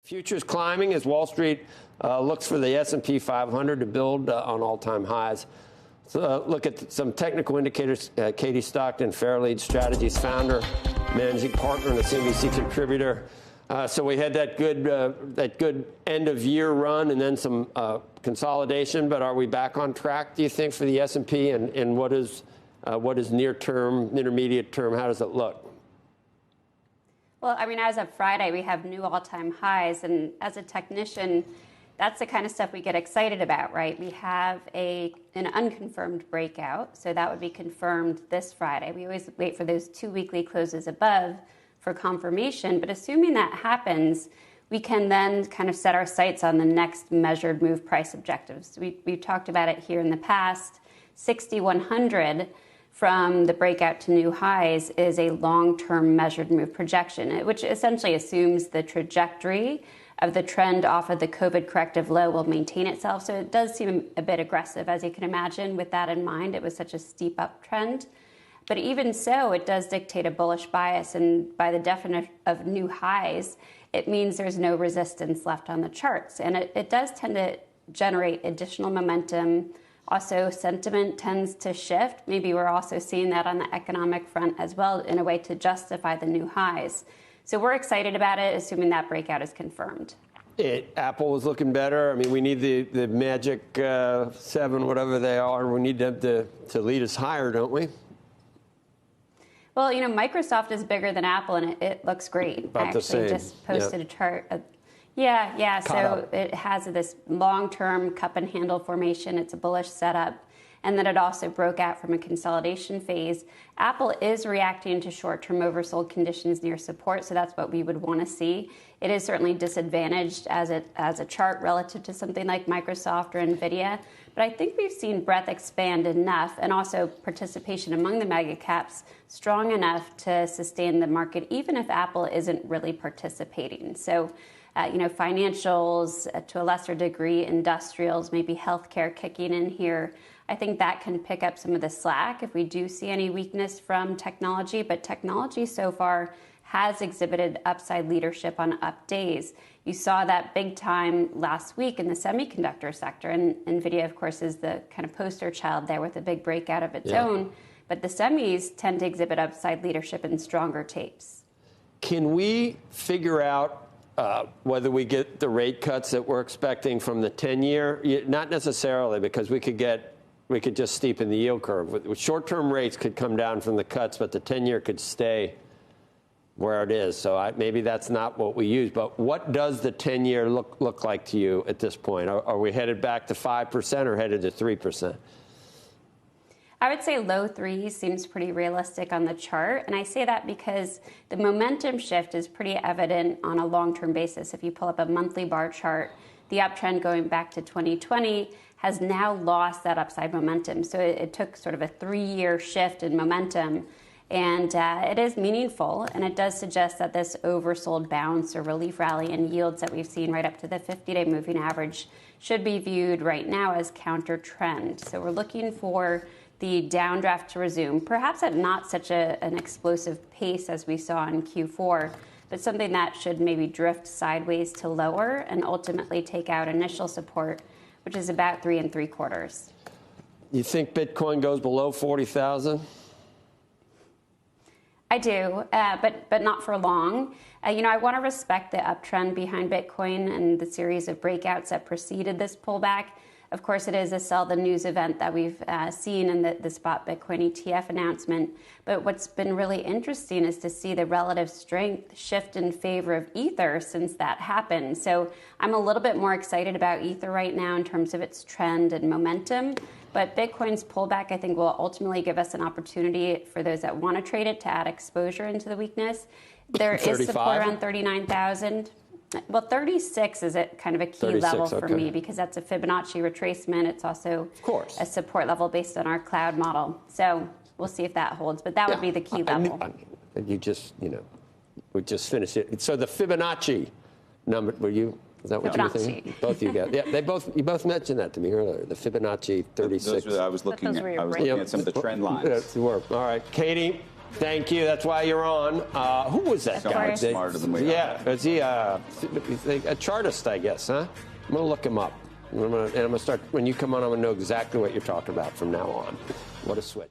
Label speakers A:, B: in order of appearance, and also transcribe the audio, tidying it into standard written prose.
A: Futures climbing as Wall Street looks for the S&P 500 to build on all-time highs. So look at some technical indicators. Katie Stockton, Fairlead Strategies founder, managing partner, and a CNBC contributor. So we had that good end-of-year run and then some consolidation. But are we back on track, do you think, for the S&P? And what is near-term, intermediate-term? How does it look?
B: Well, I mean, as of Friday, we have new all-time highs. And as a technician, that's the kind of stuff we get excited about, right? We have an unconfirmed breakout. So that would be confirmed this Friday. We always wait for those 2 weekly closes above for confirmation. But assuming that happens, we can then kind of set our sights on the next measured move price objectives. We've talked about it here in the past. 6,100 from the breakout to new highs is a long-term measured move projection, which essentially assumes the trajectory of the trend off of the COVID corrective low will maintain itself. So it does seem a bit aggressive, as you can imagine. With that in mind, it was such a steep uptrend. But even so, it does dictate a bullish bias. And by the definition of new highs, it means there's no resistance left on the charts. And it does tend to generate additional momentum. Also, sentiment tends to shift. Maybe we're also seeing that on the economic front as well in a way to justify the new highs. So we're excited about it, assuming that breakout is confirmed.
A: Apple is looking better. I mean, we need the magic 7, whatever they are. We need them to lead us higher, don't we?
B: Well, you know, Microsoft is bigger than Apple, and it looks great.
A: About the same.
B: I actually just posted a chart. Yeah. So it has this long-term cup and handle formation. It's a bullish setup. And then it also broke out from a consolidation phase. Apple is reacting to short-term oversold conditions near support, so that's what we would want to see. It is certainly disadvantaged as a chart relative to something like Microsoft or NVIDIA. But I think we've seen breadth expand enough, and also participation among the mega caps strong enough to sustain the market, even if Apple isn't really participating. So financials, to a lesser degree, industrials, maybe healthcare kicking in here. I think that can pick up some of the slack if we do see any weakness from technology. But technology so far has exhibited upside leadership on up days. You saw that big time last week in the semiconductor sector. And NVIDIA, of course, is the kind of poster child there with a big breakout of its own. But the semis tend to exhibit upside leadership in stronger tapes. Can
A: we figure out whether we get the rate cuts that we're expecting from the 10-year? Not necessarily, because we could just steepen the yield curve. Short-term rates could come down from the cuts, but the 10-year could stay where it is. So maybe that's not what we use. But what does the 10-year look like to you at this point? Are we headed back to 5% or headed to 3%?
B: I would say low 3s seems pretty realistic on the chart. And I say that because the momentum shift is pretty evident on a long-term basis. If you pull up a monthly bar chart, the uptrend going back to 2020 has now lost that upside momentum. So it took sort of a 3-year shift in momentum. And it is meaningful. And it does suggest that this oversold bounce or relief rally in yields that we've seen right up to the 50-day moving average should be viewed right now as counter trend. So we're looking for the downdraft to resume, perhaps at not such an explosive pace as we saw in Q4, but something that should maybe drift sideways to lower and ultimately take out initial support, which is about 3 3/4.
A: You think Bitcoin goes below 40,000?
B: I do, but not for long. I want to respect the uptrend behind Bitcoin and the series of breakouts that preceded this pullback. Of course, it is a sell the news event that we've seen in the spot Bitcoin ETF announcement. But what's been really interesting is to see the relative strength shift in favor of Ether since that happened. So I'm a little bit more excited about Ether right now in terms of its trend and momentum. But Bitcoin's pullback, I think, will ultimately give us an opportunity for those that want to trade it to add exposure into the weakness. There is support around 39,000. Well, 36 is kind of a key level for me because that's a Fibonacci retracement. It's also a support level based on our cloud model. So we'll see if that holds. But that would be the key level.
A: We just finished it. So the Fibonacci number, is that what you were thinking? Both you got. Yeah, you both mentioned that to me earlier. The Fibonacci 36.
C: I was looking at some of the trend lines.
A: All right, Katie. Thank you. That's why you're on. Who was that guy?
C: Smarter than we are.
A: Yeah, is he a chartist, I guess, huh? I'm going to look him up. I'm going to start, when you come on, I'm going to know exactly what you're talking about from now on. What a switch.